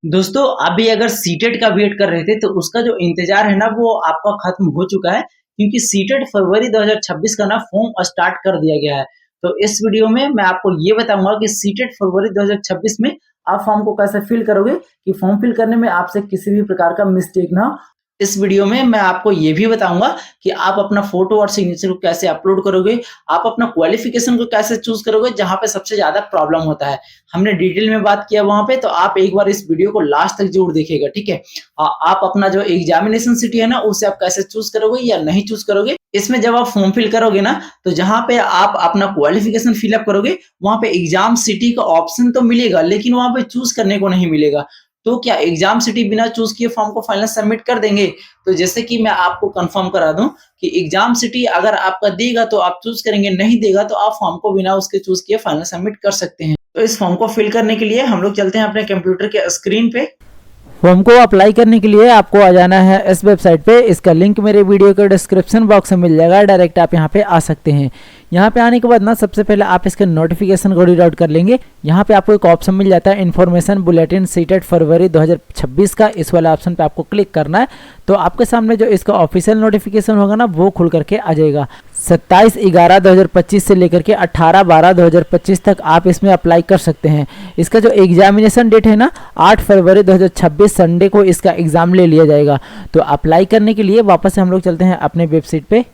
दोस्तों, आप भी अगर सीटेट का वेट कर रहे थे, तो उसका जो इंतज़ार है ना, वो आपका खत्म हो चुका है, क्योंकि सीटेट फरवरी 2026 का ना फॉर्म स्टार्ट कर दिया गया है। तो इस वीडियो में मैं आपको ये बताऊँगा कि सीटेट फरवरी 2026 में आप फॉर्म को कैसे फिल करोगे कि फॉर्म फिल करने में आपसे किसी भी प्रकार का मिस्टेक ना हो। इस वीडियो में मैं आपको ये भी बताऊँगा कि आप अपना फ़ोटो और सिग्नेचर को कैसे अपलोड करोगे, आप अपना क्वालिफ़िकेशन को कैसे चूज़ करोगे, जहाँ पे सबसे ज़्यादा प्रॉब्लम होता है। हमने डिटेल में बात किया वहाँ पे, तो आप एक बार इस वीडियो को लास्ट तक ज़रूर देखिएगा, ठीक है? आप अपना जो एग्ज़ामिनेशन सिटी है ना, उसे आप कैसे चूज़ करोगे या नहीं चूज़ करोगे, इसमें जब आप फॉर्म फिल करोगे ना, तो जहाँ पे आप अपना क्वालिफ़िकेशन फिल अप करोगे, वहाँ पे एग्ज़ाम सिटी का ऑप्शन तो मिलेगा, लेकिन वहाँ पे चूज़ करने को नहीं मिलेगा। तो क्या एग्ज़ाम सिटी बिना चूज़ किए फॉर्म को फाइनल सबमिट कर देंगे? तो जैसे कि मैं आपको कन्फर्म करा दूँ कि एग्ज़ाम सिटी अगर आपका देगा तो आप चूज़ करेंगे, नहीं देगा तो आप फॉर्म को बिना उसके चूज़ किए फाइनल सबमिट कर सकते हैं। तो इस फॉर्म को फिल करने के लिए हम लोग चलते हैं अपने कंप्यूटर के स्क्रीन पे। फॉर्म को अप्लाई करने के लिए आपको आ जाना है इस वेबसाइट पे। इसका लिंक मेरे वीडियो के डिस्क्रिप्शन बॉक्स में मिल जाएगा, डायरेक्ट आप यहाँ पे आ सकते हैं। यहाँ पे आने के बाद ना सबसे पहले आप इसके नोटिफिकेशन को रीड आउट कर लेंगे। यहाँ पे आपको एक ऑप्शन मिल जाता है इन्फॉर्मेशन बुलेटिन सीटेट फरवरी 2026 का, इस वाला ऑप्शन पे आपको क्लिक करना है। तो आपके सामने जो इसका ऑफिशियल नोटिफिकेशन होगा ना, वो खुल करके आ जाएगा। 27/11/2025 से लेकर के 18/12/2025 तक आप इसमें अप्लाई कर सकते हैं। इसका जो एग्जामिनेशन डेट है ना, 8 फरवरी 2026 संडे को इसका एग्ज़ाम ले लिया जाएगा। तो अप्लाई करने के लिए वापस से हम लोग चलते हैं अपने वेबसाइट पे।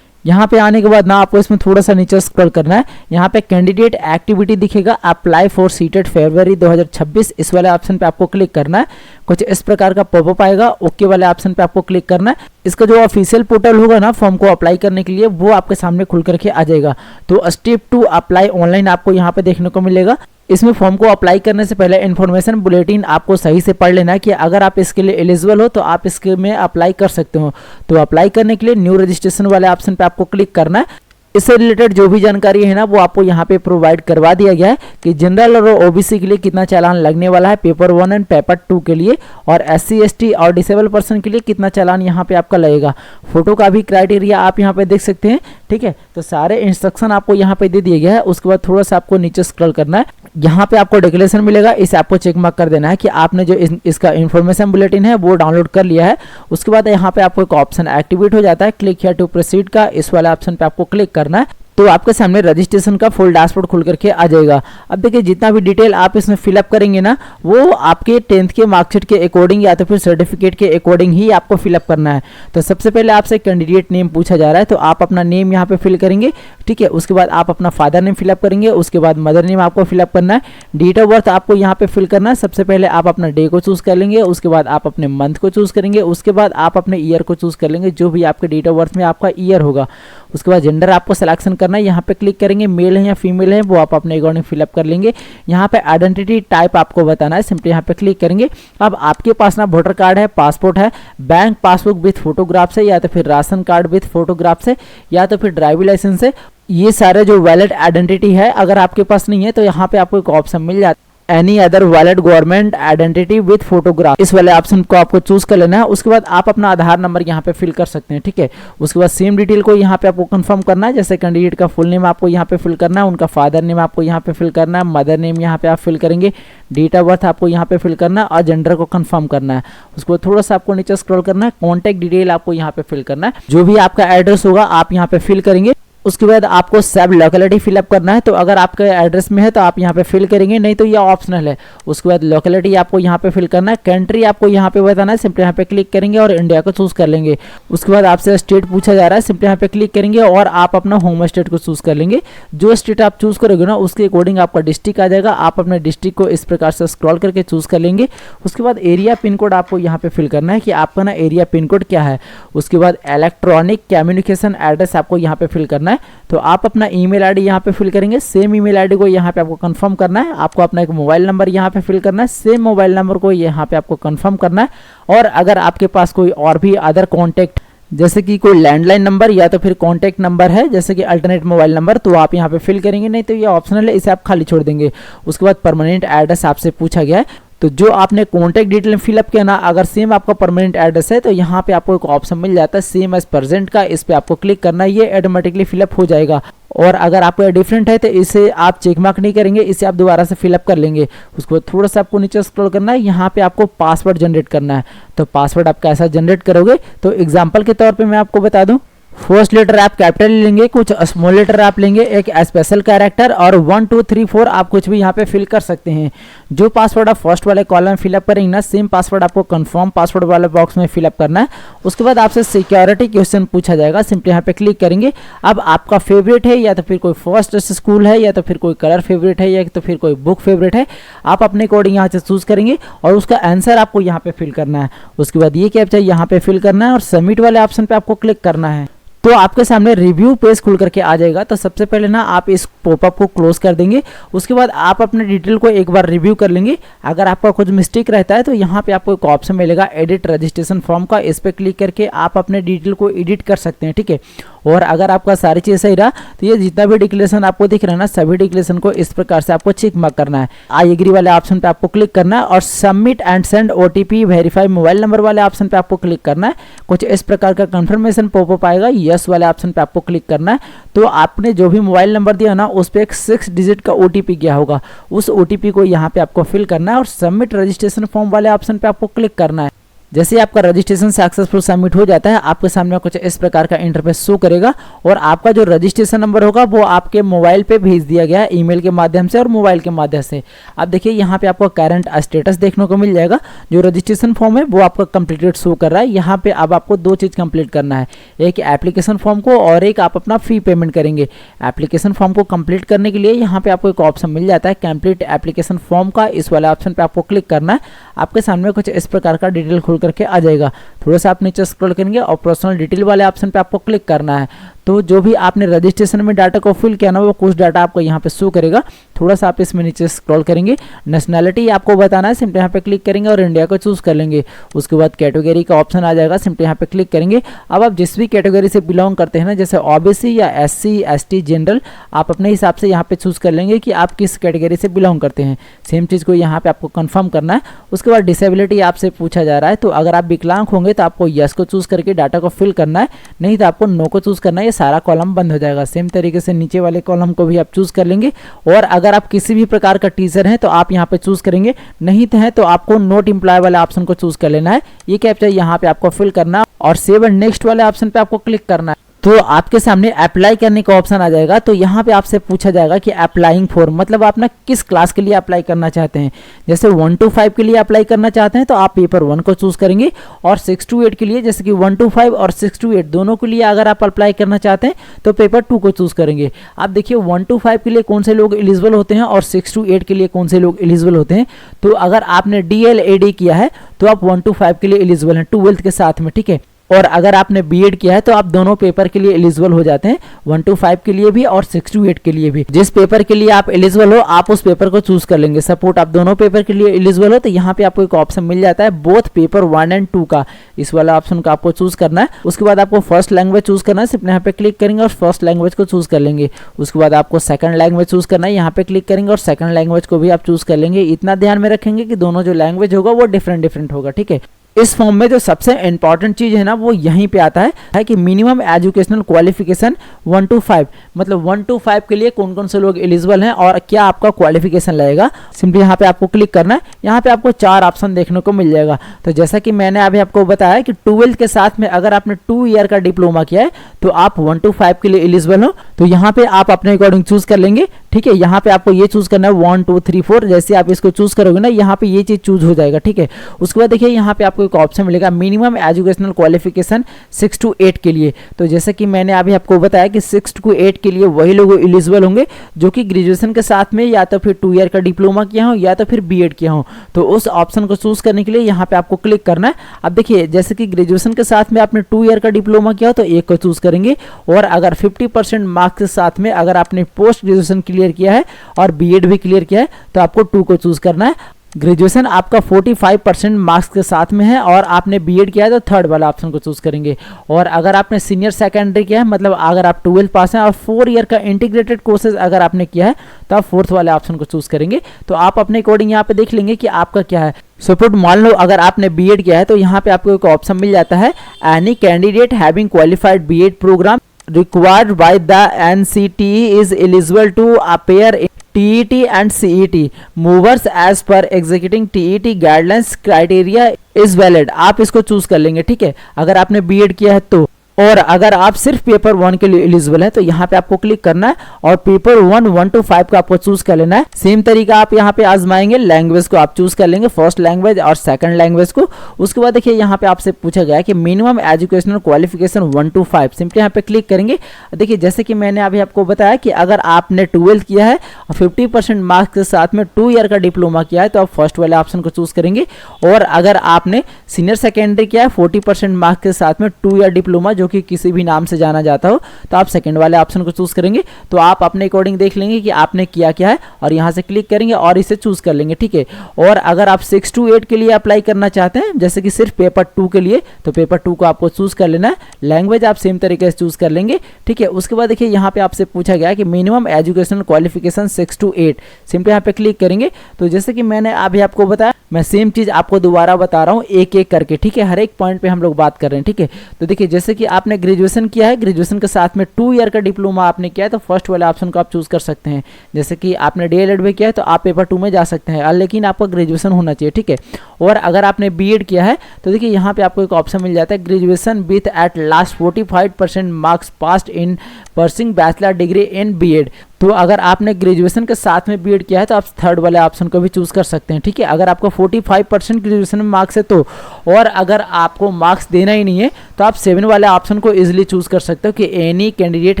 यहाँ पे आने के बाद ना आपको इसमें थोड़ा सा नीचे स्क्रॉल करना है। यहाँ पे कैंडिडेट एक्टिविटी दिखेगा, अप्लाई फॉर सीटेट फरवरी 2026, इस वाले ऑप्शन पे आपको क्लिक करना है। कुछ इस प्रकार का पॉपअप आएगा, ओके वाले ऑप्शन पे आपको क्लिक करना है। इसका जो ऑफिशियल पोर्टल होगा ना फॉर्म को अप्लाई करने के लिए, वो आपके सामने खुल करके आ जाएगा। तो स्टेप 2 अप्लाई ऑनलाइन आपको यहाँ पे देखने को मिलेगा। इसमें फॉर्म को अप्लाई करने से पहले इन्फॉर्मेशन बुलेटिन आपको सही से पढ़ लेना है कि अगर आप इसके लिए एलिजिबल हो तो आप इसके में अप्लाई कर सकते हो। तो अप्लाई करने के लिए न्यू रजिस्ट्रेशन वाले ऑप्शन पे आपको क्लिक करना है। इससे रिलेटेड जो भी जानकारी है ना, वो आपको यहाँ पे प्रोवाइड करवा दिया गया है कि जनरल और ओबीसी के लिए कितना चालान लगने वाला है पेपर 1 एंड पेपर 2 के लिए, और SC ST और डिसेबल पर्सन के लिए कितना चालान यहाँ पे आपका लगेगा। फोटो का भी क्राइटेरिया आप यहाँ पे देख सकते हैं, ठीक है। तो सारे इंस्ट्रक्शन आपको यहाँ पे दे दिए गया है। उसके बाद थोड़ा सा आपको नीचे स्क्रॉल करना है। यहाँ पे आपको डिक्लेरेशन मिलेगा, इसे आपको चेक मार्क कर देना है कि आपने जो इसका इन्फॉर्मेशन बुलेटिन है वो डाउनलोड कर लिया है। उसके बाद यहाँ पे आपको एक ऑप्शन एक्टिवेट हो जाता है, क्लिक हियर टू प्रोसीड का, इस वाले ऑप्शन पे आपको क्लिक करना है। तो आपके सामने रजिस्ट्रेशन का फुल डैशबोर्ड खुल करके आ जाएगा। अब देखिए जितना भी डिटेल आप इसमें फिलअप करेंगे ना, वो आपके 10th के मार्कशीट के अकॉर्डिंग या तो फिर सर्टिफिकेट के अकॉर्डिंग ही आपको फिलअप करना है। तो सबसे पहले आपसे कैंडिडेट नेम पूछा जा रहा है, तो आप अपना नेम यहाँ पे फिल करेंगे, ठीक है। उसके बाद आप अपना फादर नेम फिलअप करेंगे, उसके बाद मदर नेम आपको फिलअप करना है। डेट ऑफ बर्थ आपको यहाँ पे फिल करना है। सबसे पहले आप अपना डे को चूज कर लेंगे, उसके बाद आप अपने मंथ को चूज करेंगे, उसके बाद आप अपने ईयर को चूज कर लेंगे, जो भी आपके डेट ऑफ बर्थ में आपका ईयर होगा। उसके बाद जेंडर आपको सिलेक्शन करना है, यहाँ पे क्लिक करेंगे, मेल है या फीमेल है वो आप अपने अकॉर्डिंग फिलअप कर लेंगे। यहाँ पे आइडेंटिटी टाइप आपको बताना है, सिंपली यहाँ पे क्लिक करेंगे। अब आपके पास ना वोटर कार्ड है, पासपोर्ट है, बैंक पासबुक विथ फोटोग्राफ से, या तो फिर राशन कार्ड विथ फोटोग्राफ से, या तो फिर ड्राइविंग लाइसेंस से, ये सारे जो वैलिड आइडेंटिटी है अगर आपके पास नहीं है तो यहाँ पे आपको एक ऑप्शन मिल जाता है any other valid government identity with photograph, इस वाले ऑप्शन को आपको चूज कर लेना है। उसके बाद आप अपना आधार नंबर यहाँ पे फिल कर सकते हैं, ठीक है। उसके बाद सेम डिटेल को यहाँ पे आपको कंफर्म करना है, जैसे कैंडिडेट का फुल नेम आपको यहाँ पे फिल करना है, उनका फादर नेम आपको यहाँ पे फिल करना है, मदर नेम यहाँ पे आप फिल करेंगे, डेट ऑफ बर्थ आपको यहाँ पे फिल करना है और जेंडर को कंफर्म करना है। उसके बाद थोड़ा सा आपको नीचे स्क्रॉल करना है, कॉन्टैक्ट डिटेल आपको यहाँ पे फिल करना है, जो भी आपका एड्रेस होगा आप यहाँ पे फिल करेंगे। उसके बाद आपको सब लोकेलिटी फिलअप करना है, तो अगर आपके एड्रेस में है तो आप यहाँ पे फिल करेंगे, नहीं तो ये ऑप्शनल है। उसके बाद लोकेलिटी आपको यहाँ पे फिल करना है, कंट्री आपको यहाँ पे बताना है, सिंपली यहाँ पे क्लिक करेंगे और इंडिया को चूज कर लेंगे। उसके बाद आपसे स्टेट पूछा जा रहा है, सिंपली यहाँ पे क्लिक करेंगे और आप अपना होम स्टेट को चूज कर लेंगे। जो स्टेट आप चूज करोगे ना उसके अकॉर्डिंग आपका डिस्ट्रिक्ट आ जाएगा, आप अपने डिस्ट्रिक्ट को इस प्रकार से स्क्रॉल करके चूज कर लेंगे। उसके बाद एरिया पिन कोड आपको यहाँ पे फिल करना है कि आपका ना एरिया पिन कोड क्या है। उसके बाद इलेक्ट्रॉनिक कम्युनिकेशन एड्रेस आपको यहाँ पे फिल करना है, तो आप अपना ईमेल आईडी यहाँ पे फिल करेंगे। सेम ईमेल आईडी को यहाँ पे आपको कंफर्म करना है। आपको अपना एक मोबाइल नंबर यहाँ पे फिल करना है, सेम मोबाइल नंबर को यहाँ पे आपको कंफर्म करना है। और अगर आपके पास कोई और भी अदर कॉन्टैक्ट जैसे कि कोई लैंडलाइन नंबर या तो फिर कॉन्टैक्ट नंबर है, जैसे कि अल्टरनेट मोबाइल नंबर, तो आप यहाँ पे फिल करेंगे, नहीं तो ये ऑप्शनल है, इसे आप खाली छोड़ देंगे। उसके बाद परमानेंट एड्रेस आपसे पूछा गया है, तो जो आपने कॉन्टैक्ट डिटेल फिलअप किया ना, अगर सेम आपका परमानेंट एड्रेस है तो यहाँ पे आपको एक ऑप्शन मिल जाता है सेम एज प्रेजेंट का, इस पे आपको क्लिक करना है, ये ऑटोमेटिकली फिलअप हो जाएगा। और अगर आपका डिफरेंट है तो इसे आप चेक मार्क नहीं करेंगे, इसे आप दोबारा से फिलअप कर लेंगे। उसके बाद थोड़ा सा आपको नीचे स्क्रॉल करना है, यहाँ पे आपको पासवर्ड जनरेट करना है। तो पासवर्ड आप कैसा जनरेट करोगे, तो एग्जांपल के तौर पे मैं आपको बता दूं, फर्स्ट लेटर आप कैपिटल लेंगे, कुछ स्मॉल लेटर आप लेंगे, एक स्पेशल कैरेक्टर और 1 2 3 4 आप कुछ भी यहाँ पे फिल कर सकते हैं। जो पासवर्ड आप फर्स्ट वाले कॉलम में फिलअप करेंगे ना, सेम पासवर्ड आपको कंफर्म पासवर्ड वाले बॉक्स में फिलअप करना है। उसके बाद आपसे सिक्योरिटी क्वेश्चन पूछा जाएगा, सिंपली यहाँ पे क्लिक करेंगे। अब आपका फेवरेट है या तो फिर कोई फर्स्ट स्कूल है या तो फिर कोई कलर फेवरेट है या तो फिर कोई बुक फेवरेट है, आप अपने अकॉर्डिंग यहाँ से चूज करेंगे और उसका आंसर आपको यहाँ पे फिल करना है। उसके बाद ये कैप्चा यहाँ पे फिल करना है और सबमिट वाले ऑप्शन पे आपको क्लिक करना है। तो आपके सामने रिव्यू पेज खुल करके आ जाएगा। तो सबसे पहले ना आप इस पॉपअप को क्लोज कर देंगे। उसके बाद आप अपने डिटेल को एक बार रिव्यू कर लेंगे। अगर आपका कुछ मिस्टेक रहता है तो यहाँ पे आपको एक ऑप्शन मिलेगा एडिट रजिस्ट्रेशन फॉर्म का, इस पर क्लिक करके आप अपने डिटेल को एडिट कर सकते हैं, ठीक है। और अगर आपका सारी चीज़ सही रहा तो ये जितना भी डिक्लेरेशन आपको दिख रहा है ना, सभी डिक्लेरेशन को इस प्रकार से आपको चेक मार्क करना है। आई एग्री वाले ऑप्शन पे आपको क्लिक करना है और submit and send OTP verify mobile number वाले ऑप्शन पे आपको क्लिक करना है। कुछ इस प्रकार का कंफर्मेशन पॉपअप आएगा, यस वाले ऑप्शन पे आपको क्लिक करना है। तो आपने जो भी मोबाइल नंबर दिया ना, उस पर एक 6 डिजिट का ओटीपी गया होगा, उस ओटीपी को यहाँ पे आपको फिल करना है और सबमिट रजिस्ट्रेशन फॉर्म वाले ऑप्शन पे आपको क्लिक करना है। जैसे आपका रजिस्ट्रेशन सक्सेसफुल सबमिट हो जाता है, आपके सामने कुछ इस प्रकार का इंटरफेस शो करेगा और आपका जो रजिस्ट्रेशन नंबर होगा वो आपके मोबाइल पे भेज दिया गया है ईमेल के माध्यम से और मोबाइल के माध्यम से। आप देखिए यहाँ पे आपको करंट स्टेटस देखने को मिल जाएगा। जो रजिस्ट्रेशन फॉर्म है वो आपका कंप्लीटेड शो कर रहा है। यहाँ पे अब आपको दो चीज़ कंप्लीट करना है, एक एप्लीकेशन फॉर्म को और एक आप अपना फी पेमेंट करेंगे। एप्लीकेशन फॉर्म को कंप्लीट करने के लिए यहाँ पे आपको एक ऑप्शन मिल जाता है कंप्लीट एप्लीकेशन फॉर्म का, इस वाले ऑप्शन पे आपको क्लिक करना है। आपके सामने कुछ इस प्रकार का डिटेल खुल करके आ जाएगा। थोड़ा सा आप नीचे स्क्रॉल करेंगे और पर्सनल डिटेल वाले ऑप्शन पे आपको क्लिक करना है। तो जो भी आपने रजिस्ट्रेशन में डाटा को फिल किया ना, वो कुछ डाटा आपको यहाँ पे शो करेगा। थोड़ा सा आप इसमें नीचे स्क्रॉल करेंगे, नेशनैलिटी आपको बताना है, सिंपली यहाँ पे क्लिक करेंगे और इंडिया को चूज कर लेंगे। उसके बाद कैटेगरी का ऑप्शन आ जाएगा, सिंपली यहाँ पे क्लिक करेंगे। अब आप जिस भी कैटेगरी से बिलोंग करते हैं ना, जैसे ओबीसी या एससी एसटी जनरल, आप अपने हिसाब से यहाँ पे चूज कर लेंगे कि आप किस कैटेगरी से बिलोंग करते हैं। सेम चीज़ को यहाँ पे आपको कंफर्म करना है। उसके बाद डिसेबिलिटी आपसे पूछा जा रहा है, तो अगर आप विकलांग होंगे तो आपको यस को चूज करके डाटा को फिल करना है, नहीं तो आपको नो को चूज करना है। ये सारा कॉलम बंद हो जाएगा। सेम तरीके से नीचे वाले कॉलम को भी आप चूज कर लेंगे। और अगर आप किसी भी प्रकार का टीचर हैं तो आप यहाँ पे चूज करेंगे, नहीं तो है तो आपको नोट एम्प्लॉय वाले ऑप्शन को चूज कर लेना है। ये कैप्चा यहाँ पे आपको फिल करना और सेव एंड नेक्स्ट वाले ऑप्शन पे आपको क्लिक करना है। तो आपके सामने अप्लाई करने का ऑप्शन आ जाएगा। तो यहाँ पे आपसे पूछा जाएगा कि अप्लाइंग फॉर मतलब आप ना किस क्लास के लिए अप्लाई करना चाहते हैं। जैसे 1 to 5 के लिए अप्लाई करना चाहते हैं तो आप पेपर 1 को चूज करेंगे, और 6 to 8 के लिए जैसे कि 1 to 5 और 6 to 8 दोनों के लिए अगर आप अप्लाई करना चाहते हैं तो पेपर 2 को चूज करेंगे। आप देखिए 1 to 5 के लिए कौन से लोग एलिजिबल होते हैं और 6 to 8 के लिए कौन से लोग एलिजिबल होते हैं। तो अगर आपने DLAD किया है तो आप 1 to 5 के लिए एलिजिबल हैं 12th के साथ में, ठीक है। और अगर आपने बीएड किया है तो आप दोनों पेपर के लिए एलिजिबल हो जाते हैं, 1 to 5 के लिए भी और 6 to 8 के लिए भी। जिस पेपर के लिए आप एलिजिबल हो आप उस पेपर को चूज कर लेंगे। सपोर्ट आप दोनों पेपर के लिए एलिजिबल हो तो यहाँ पे आपको एक ऑप्शन मिल जाता है बोथ पेपर 1 and 2 का, इस वाला ऑप्शन का आपको चूज करना है। उसके बाद आपको फर्स्ट लैंग्वेज चूज करना है, सिर्फ यहाँ पे क्लिक करेंगे और फर्स्ट लैंग्वेज को चूज कर लेंगे। उसके बाद आपको सेकंड लैंग्वेज चूज करना है, यहाँ पे क्लिक करेंगे और सेकंड लैंग्वेज को भी आप चूज कर लेंगे। इतना ध्यान में रखेंगे कि दोनों जो लैंग्वेज होगा वो डिफरेंट होगा, ठीक है। इस फॉर्म में जो सबसे इंपॉर्टेंट चीज है ना वो यहीं पे आता है कि मिनिमम एजुकेशनल क्वालिफिकेशन 1 to 5 मतलब 1 to 5 के लिए कौन कौन से लोग एलिजिबल हैं और क्या आपका क्वालिफिकेशन लगेगा। सिंपली यहाँ पे आपको क्लिक करना है। यहाँ पे आपको 4 ऑप्शन देखने को मिल जाएगा। तो जैसा कि मैंने अभी आपको बताया कि 12th के साथ में अगर आपने 2 ईयर का डिप्लोमा किया है तो आप 1 to 5 के लिए एलिजिबल हो। तो यहाँ पे आप अपने अकॉर्डिंग चूज कर लेंगे, ठीक है। यहाँ पे आपको ये चूज करना है 1 2 3 4, जैसे आप इसको चूज करोगे ना यहाँ पे ये चीज चूज हो जाएगा, ठीक है। उसके बाद देखिए यहाँ पे आपको एक ऑप्शन मिलेगा मिनिमम एजुकेशनल क्वालिफिकेशन 6 to 8 के लिए। तो जैसे कि मैंने अभी आपको बताया कि 6 to 8 के लिए वही लोग एलिजिबल होंगे जो कि ग्रेजुएशन के साथ में या तो फिर 2 ईयर का डिप्लोमा किया हो या तो फिर बीएड किया हो। तो उस ऑप्शन को चूज करने के लिए यहाँ पे आपको क्लिक करना है। अब देखिए जैसे कि ग्रेजुएशन के साथ में आपने 2 ईयर का डिप्लोमा किया हो तो एक को चूज करेंगे, और अगर 50% मार्क्स के साथ में अगर आपने पोस्ट ग्रेजुएशन क्लियर किया है और बीएड भी क्लियर किया है तो आपको 2 को चूज करना है। ग्रेजुएशन आपका 45% मार्क्स के साथ में है और आपने बीएड किया है तो थर्ड वाला ऑप्शन को चूज करेंगे। और अगर आपने सीनियर सेकेंडरी किया है मतलब अगर आप 12th पास हैं और 4 ईयर का इंटीग्रेटेड कोर्सेज अगर आपने किया है तो आप 4th वाले ऑप्शन को चूज करेंगे। तो आप अपने अकॉर्डिंग यहाँ पे देख लेंगे कि आपका क्या है। सपोर्ट मान लो अगर आपने बीएड किया है तो यहाँ पे आपको एक ऑप्शन मिल जाता है any candidate having qualified BEd programme required by the NCTE is eligible to appear in TET and CET movers as per executing TET guidelines criteria is valid। आप इसको चूज कर लेंगे, ठीक है। अगर आपने बीएड किया है तो, और अगर आप सिर्फ पेपर 1 के लिए एलिजिबल है तो यहाँ पे आपको क्लिक करना है और पेपर 1 1 to 5 का आपको चूज कर लेना है। सेम तरीका आप यहाँ पे आजमाएंगे, लैंग्वेज को आप चूज कर लेंगे, फर्स्ट लैंग्वेज और सेकंड लैंग्वेज को। उसके बाद देखिए यहाँ पे आपसे पूछा गया है कि minimum educational qualification 1 to 5, simply यहाँ पे क्लिक करेंगे। देखिए जैसे कि मैंने अभी आपको बताया कि अगर आपने 12th किया है और 50% मार्क्स के साथ में 2 ईयर का डिप्लोमा किया है तो आप फर्स्ट वाले ऑप्शन को चूज करेंगे, और अगर आपने सीनियर सेकेंडरी किया है 40% मार्क्स के साथ में 2 ईयर डिप्लोमा जो कि किसी भी नाम से जाना जाता हो तो आप सेकंड वाले ऑप्शन को चूज करेंगे। तो आप अपने अकॉर्डिंग देख लेंगे कि आपने किया क्या है और यहां से क्लिक करेंगे और इसे चूज कर लेंगे, ठीक है। और अगर आप 6 to 8 के लिए अप्लाई करना चाहते हैं, जैसे कि सिर्फ पेपर 2 के लिए, तो पेपर 2 को आपको चूज कर लेना है। लैंग्वेज आप सेम तरीके से चूज कर लेंगे, ठीक है। उसके बाद देखिए यहाँ पे आपसे पूछा गया कि minimum educational qualification 6 to 8, simply यहाँ पे क्लिक करेंगे। तो जैसे कि मैंने अभी आपको बताया, मैं सेम चीज आपको दोबारा बता रहा हूँ एक एक करके, ठीक है। हर एक पॉइंट पे हम लोग बात कर रहे हैं, ठीक है। तो देखिए जैसे कि आपने ग्रेजुएशन किया है, ग्रेजुएशन के साथ में 2 ईयर का डिप्लोमा आपने किया है तो फर्स्ट वाले ऑप्शन को आप चूज कर सकते हैं। जैसे कि आपने डीएलएड भी किया है तो आप पेपर 2 में जा सकते हैं, लेकिन आपका ग्रेजुएशन होना चाहिए, ठीक है। और अगर आपने बीएड किया है तो देखिए यहाँ पे आपको एक ऑप्शन मिल जाता है, graduation with at last 45% marks passed in pursuing bachelor degree in BEd. तो अगर आपने ग्रेजुएशन के साथ में बीएड किया है तो आप थर्ड वाले ऑप्शन को भी चूज कर सकते हैं, ठीक है। अगर आपका 45% ग्रेजुएशन में मार्क्स है तो, और अगर आपको मार्क्स देना ही नहीं है तो आप 7 वाले ऑप्शन को इजीली चूज कर सकते हो कि any candidate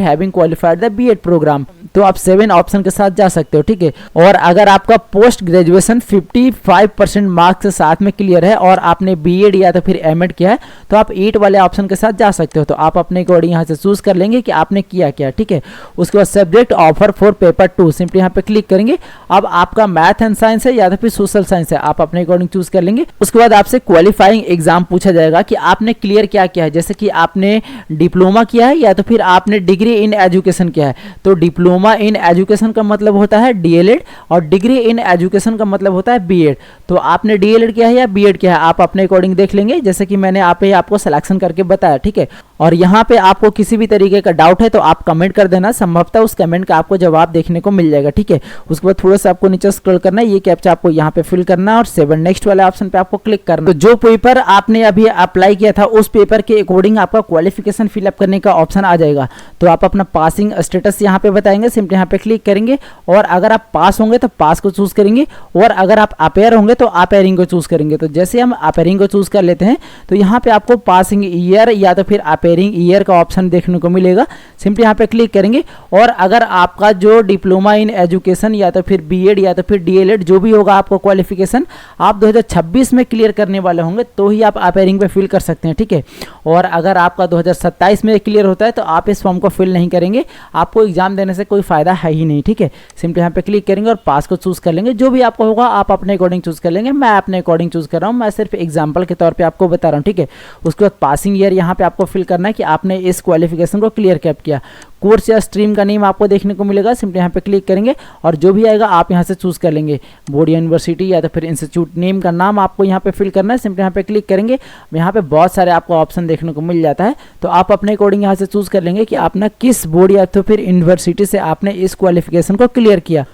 having qualified the BEd programme, तो आप 7 ऑप्शन के साथ जा सकते हो, ठीक है। और अगर आपका पोस्ट ग्रेजुएशन 55% मार्क्स के साथ में क्लियर है और आपने बीएड या तो फिर एमएड किया है तो आप 8 वाले ऑप्शन के साथ जा सकते हो। तो आप अपने अकॉर्डिंग यहाँ से चूज कर लेंगे कि आपने किया क्या, ठीक है। उसके बाद subject offer for paper 2, simply यहाँ पे क्लिक करेंगे। अब आपका मैथ एंड साइंस है या तो फिर सोशल साइंस है, आप अपने अकॉर्डिंग चूज कर लेंगे। उसके बाद आपसे क्वालिफाइंग एग्जाम पूछा जाएगा कि आपने क्लियर क्या किया है, जैसे कि आपने डिप्लोमा किया है या तो फिर आपने डिग्री इन एजुकेशन किया है। तो डिप्लोमा इन एजुकेशन का मतलब होता है डीएलएड और डिग्री इन एजुकेशन का मतलब होता है बीएड। तो आपने डीएलएड किया है या बीएड किया है, आप अपने अकॉर्डिंग देख लेंगे, जैसे कि मैंने आपको सिलेक्शन करके बताया, ठीक है। और यहाँ पे आपको किसी भी तरीके का डाउट है तो आप कमेंट कर देना, संभवतः उस कमेंट का आपको जवाब देखने को मिल जाएगा, ठीक है। उसके बाद थोड़ा सा आपको नीचे स्क्रॉल करना है, ये कैप्चा आपको यहाँ पे फिल करना है और 7 नेक्स्ट वाले ऑप्शन पे आपको क्लिक करना है। तो जो पेपर आपने अभी अप्लाई किया था उस पेपर के अकॉर्डिंग आपका क्वालिफिकेशन फिलअप करने का ऑप्शन आ जाएगा। तो आप अपना पासिंग स्टेटस यहाँ पे बताएंगे, सिंपली यहाँ पे क्लिक करेंगे और अगर आप पास होंगे तो पास को चूज करेंगे और अगर आप अपेयर होंगे तो अपेयरिंग को चूज करेंगे। तो जैसे हम अपेयरिंग को चूज कर लेते हैं तो यहाँ पे आपको पासिंग ईयर या तो फिर अपेयरिंग ईयर का ऑप्शन देखने को मिलेगा, सिंपली यहाँ पे क्लिक करेंगे। और अगर आपका जो डिप्लोमा इन एजुकेशन या तो फिर बीएड या तो फिर डीएलएड जो भी होगा आपको क्वालिफिकेशन आप 2026 में क्लियर करने वाले होंगे तो ही आप अपेयरिंग पे फिल कर सकते हैं, ठीक है। और अगर आपका 2027 में क्लियर होता है तो आप इस फॉर्म को फिल नहीं करेंगे, आपको एग्जाम देने से कोई फायदा है ही नहीं, ठीक है। सिंपली यहाँ पे क्लिक करेंगे और पास को चूज कर लेंगे। जो भी आपको होगा आप अपने अकॉर्डिंग चूज कर लेंगे, मैं अपने अकॉर्डिंग चूज कर रहा हूँ, मैं सिर्फ एग्जाम्पल के तौर पर आपको बता रहा हूँ, ठीक है। उसके बाद पासिंग ईयर यहाँ पे आपको फिल करना है कि आपने इस क्वालिफिकेशन को क्लियर कैप किया। कोर्स या स्ट्रीम का नेम आपको देखने को मिलेगा, सिंपली यहाँ पे क्लिक करेंगे और जो भी आएगा आप यहाँ से चूज कर लेंगे। बोर्ड यूनिवर्सिटी या तो फिर इंस्टीट्यूट नेम का नाम आपको यहाँ पे फिल करना है, सिंपली यहाँ पे क्लिक करेंगे। यहाँ पे बहुत सारे आपको ऑप्शन देखने को मिल जाता है तो आप अपने अकॉर्डिंग यहाँ से चूज कर लेंगे कि आपने किस बोर्ड या तो फिर यूनिवर्सिटी से आपने इस क्वालिफिकेशन को क्लियर किया।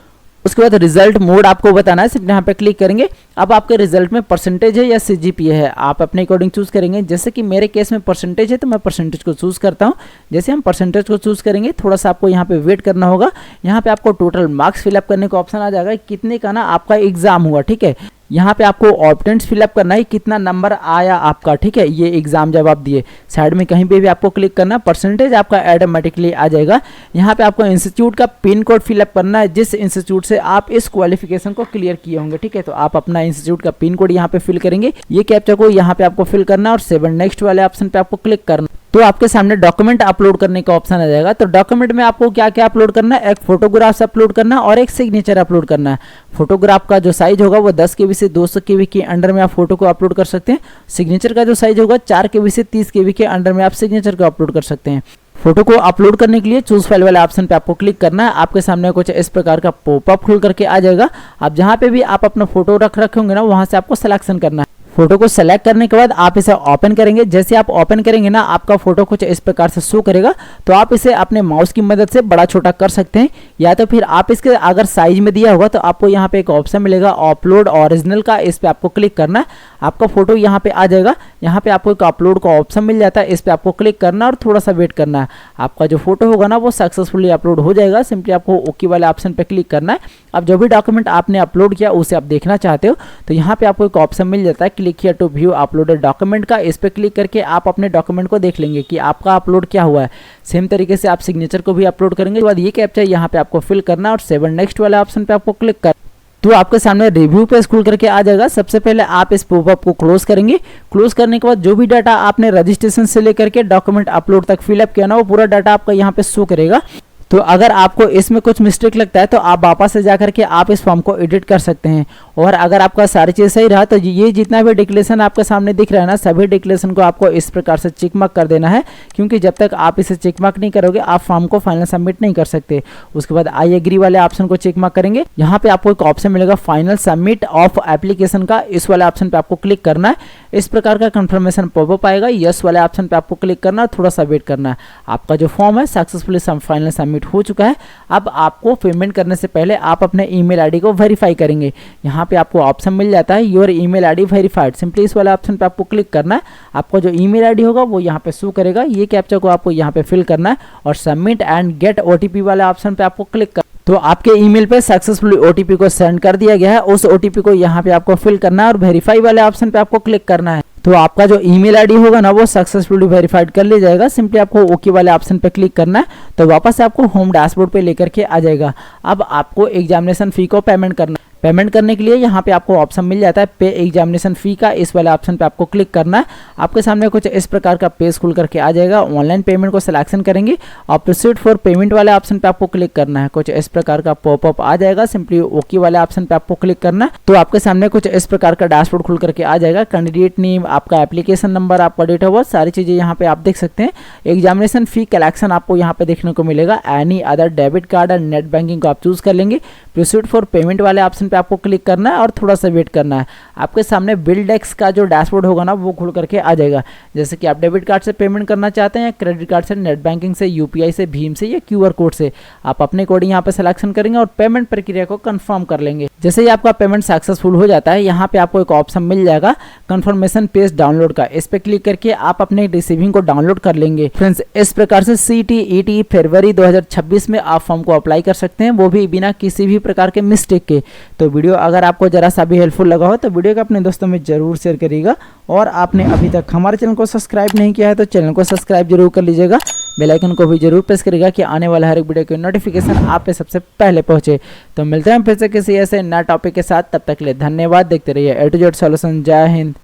उसके बाद रिजल्ट मोड आपको बताना है, सिर्फ यहाँ पे क्लिक करेंगे। अब आपके रिजल्ट में परसेंटेज है या सीजीपीए है, आप अपने अकॉर्डिंग चूज करेंगे। जैसे कि मेरे केस में परसेंटेज है तो मैं परसेंटेज को चूज करता हूँ। जैसे हम परसेंटेज को चूज करेंगे थोड़ा सा आपको यहाँ पे वेट करना होगा। यहाँ पे आपको टोटल मार्क्स फिलअप करने का ऑप्शन आ जाएगा, कितने का ना आपका एग्जाम हुआ, ठीक है। यहाँ पे आपको ऑप्टेंट्स फिलअप करना है, कितना नंबर आया आपका, ठीक है, ये एग्जाम जब आप दिए। साइड में कहीं पे भी आपको क्लिक करना, परसेंटेज आपका ऑटोमेटिकली आ जाएगा। यहाँ पे आपको इंस्टीट्यूट का पिन कोड फिलअप करना है, जिस इंस्टीट्यूट से आप इस क्वालिफिकेशन को क्लियर किए होंगे, ठीक है। तो आप अपना इंस्टीट्यूट का पिन कोड यहाँ पे फिल करेंगे, ये कैप्चा को यहाँ पे आपको फिल करना है और 7 नेक्स्ट वाले ऑप्शन पे आपको क्लिक करना। तो आपके सामने डॉक्यूमेंट अपलोड करने का ऑप्शन आ जाएगा। तो डॉक्यूमेंट में आपको क्या क्या अपलोड करना है, एक फोटोग्राफ्स अपलोड करना है और एक सिग्नेचर अपलोड करना है। फोटोग्राफ का जो साइज होगा वो 10 KB से 200 KB के अंडर में आप फोटो को अपलोड कर सकते हैं। सिग्नेचर का जो साइज होगा 4 KB से 30 KB के अंडर में आप सिग्नेचर को अपलोड कर सकते हैं। फोटो को अपलोड करने के लिए चूज फाइल वाले ऑप्शन पे आपको क्लिक करना है। आपके सामने कुछ इस प्रकार का पॉपअप खुल करके आ जाएगा। आप जहाँ पे भी आप अपना फोटो रखे होंगे ना वहां से आपको सिलेक्शन करना है। फोटो को सेलेक्ट करने के बाद आप इसे ओपन करेंगे। जैसे आप ओपन करेंगे ना, आपका फोटो कुछ इस प्रकार से शो करेगा। तो आप इसे अपने माउस की मदद से बड़ा छोटा कर सकते हैं, या तो फिर आप इसके अगर साइज में दिया होगा तो आपको यहाँ पे एक ऑप्शन मिलेगा अपलोड ओरिजिनल का, इस पे आपको क्लिक करना है। आपका फोटो यहाँ पे आ जाएगा। यहाँ पे आपको एक अपलोड का ऑप्शन मिल जाता है, इस पे आपको क्लिक करना और थोड़ा सा वेट करना है। आपका जो फोटो होगा ना वो सक्सेसफुली अपलोड हो जाएगा। सिंपली आपको ओके वाले ऑप्शन पे क्लिक करना है। अब जो भी डॉक्यूमेंट आपने अपलोड किया उसे आप देखना चाहते हो तो यहाँ पे आपको एक ऑप्शन मिल जाता है click here to view uploaded document का, इस पे क्लिक करके आप अपने डॉक्यूमेंट को देख लेंगे कि आपका अपलोड क्या हुआ है। सेम तरीके से आप सिग्नेचर को भी अपलोड करेंगे। उसके बाद ये कैप्चा यहाँ पे आपको फिल करना और सेव नेक्स्ट वाले ऑप्शन पे आपको क्लिक कर, तो आपके सामने रिव्यू पे स्क्रॉल करके आ जाएगा। सबसे पहले आप इस पॉपअप को क्लोज करेंगे। क्लोज करने के बाद जो भी डाटा आपने रजिस्ट्रेशन से लेकर के डॉक्यूमेंट अपलोड तक फिलअप किया ना, वो पूरा डाटा आपका यहाँ पे शो करेगा। तो अगर आपको इसमें कुछ मिस्टेक लगता है तो आप वापस से जाकर के आप इस फॉर्म को एडिट कर सकते हैं। और अगर आपका सारी चीज़ सही रहा तो ये जितना भी डिक्लेरेशन आपके सामने दिख रहा है ना, सभी डिक्लेरेशन को आपको इस प्रकार से चेक मार्क कर देना है, क्योंकि जब तक आप इसे चेक मार्क नहीं करोगे आप फॉर्म को फाइनल सबमिट नहीं कर सकते। उसके बाद आई एग्री वाले ऑप्शन को चेक मार्क करेंगे। यहाँ पे आपको एक ऑप्शन मिलेगा फाइनल सबमिट ऑफ एप्लीकेशन का, इस वाले ऑप्शन पे आपको क्लिक करना है। इस प्रकार का कंफर्मेशन पॉपअप आएगा। यस वाले ऑप्शन पे आपको क्लिक करना है, थोड़ा सा वेट करना है। आपका जो फॉर्म है सक्सेसफुली फाइनल सबमिट हो चुका है। अब आपको पेमेंट करने से पहले आप अपने ईमेल आईडी को वेरीफाई करेंगे। यहाँ पे आपको ऑप्शन मिल जाता है your email ID verified, simply इस वाले ऑप्शन पे आपको क्लिक करना है। आपका जो ईमेल आईडी होगा वो यहाँ पे शो करेगा। ये कैप्चा को आपको यहाँ पे फिल करना है और सबमिट एंड गेट ओटीपी वाले ऑप्शन पे आपको क्लिक कर, तो आपके ईमेल पे सक्सेसफुली ओटीपी को सेंड कर दिया गया है। उस ओटीपी को यहाँ पे आपको फिल करना है और वेरीफाई वाले ऑप्शन पे आपको क्लिक करना है। तो आपका जो ईमेल आईडी होगा ना वो सक्सेसफुली वेरीफाइड कर लिया जाएगा। सिंपली आपको ओके वाले ऑप्शन पे क्लिक करना है, तो वापस से आपको होम डैशबोर्ड पे लेकर के आ जाएगा। अब आपको एग्जामिनेशन फी को पेमेंट करना है। पेमेंट करने के लिए यहाँ पे आपको ऑप्शन मिल जाता है पे एग्जामिनेशन फी का, इस वाले ऑप्शन पे आपको क्लिक करना है। आपके सामने कुछ इस प्रकार का पेज खुल करके आ जाएगा। ऑनलाइन पेमेंट को सिलेक्शन करेंगे और प्रोसीड फॉर पेमेंट वाले ऑप्शन पे आपको क्लिक करना है। कुछ इस प्रकार का पॉपअप आ जाएगा। सिंपली ओके वाले ऑप्शन पे आपको क्लिक करना है, तो आपके सामने कुछ इस प्रकार का डैशबोर्ड खुल करके आ जाएगा। कैंडिडेट नेम, आपका एप्लीकेशन नंबर, आपका डेट ऑफ बर्थ, सारी चीजें यहाँ पे आप देख सकते हैं। एग्जामिनेशन फी कलेक्शन आपको यहाँ पे देखने को मिलेगा। एनी अदर डेबिट कार्ड और नेट बैंकिंग को आप चूज कर लेंगे। प्रोसीड फॉर पेमेंट वाले ऑप्शन पे आपको क्लिक करना है और थोड़ा सा वेट करना है। आपके सामने बिल डेस्क का जो डैशबोर्ड होगा ना वो खुल करके आ जाएगा। जैसे कि आप डेबिट कार्ड से पेमेंट करना चाहते हैं, क्रेडिट कार्ड से, नेट बैंकिंग से, यूपीआई से, भीम से या क्यूआर कोड से, आप अपने कोड यहाँ पे सिलेक्शन करेंगे और पेमेंट प्रक्रिया को कंफर्म कर लेंगे। जैसे ही आपका पेमेंट सक्सेसफुल हो जाता है, यहाँ पे आपको एक ऑप्शन मिल जाएगा कंफर्मेशन पेज डाउनलोड का, इस पे क्लिक करके आप अपने रिसीविंग को डाउनलोड कर लेंगे। फ्रेंड्स, इस प्रकार से CTET फरवरी 2026 में आप फॉर्म को अप्लाई कर सकते हैं, वो भी बिना किसी भी प्रकार के मिस्टेक के। तो वीडियो अगर आपको जरा सा भी हेल्पफुल लगा हो तो वीडियो को अपने दोस्तों में जरूर शेयर करिएगा। और आपने अभी तक हमारे चैनल को सब्सक्राइब नहीं किया है तो चैनल को सब्सक्राइब जरूर कर लीजिएगा। बेल आइकन को भी जरूर प्रेस करिएगा कि आने वाला हर एक वीडियो की नोटिफिकेशन आप पे सबसे पहले पहुंचे। तो मिलते हैं फिर से किसी ऐसे नए टॉपिक के साथ, तब तक के लिए धन्यवाद। देखते रहिए A to Z सॉल्यूशन। जय हिंद।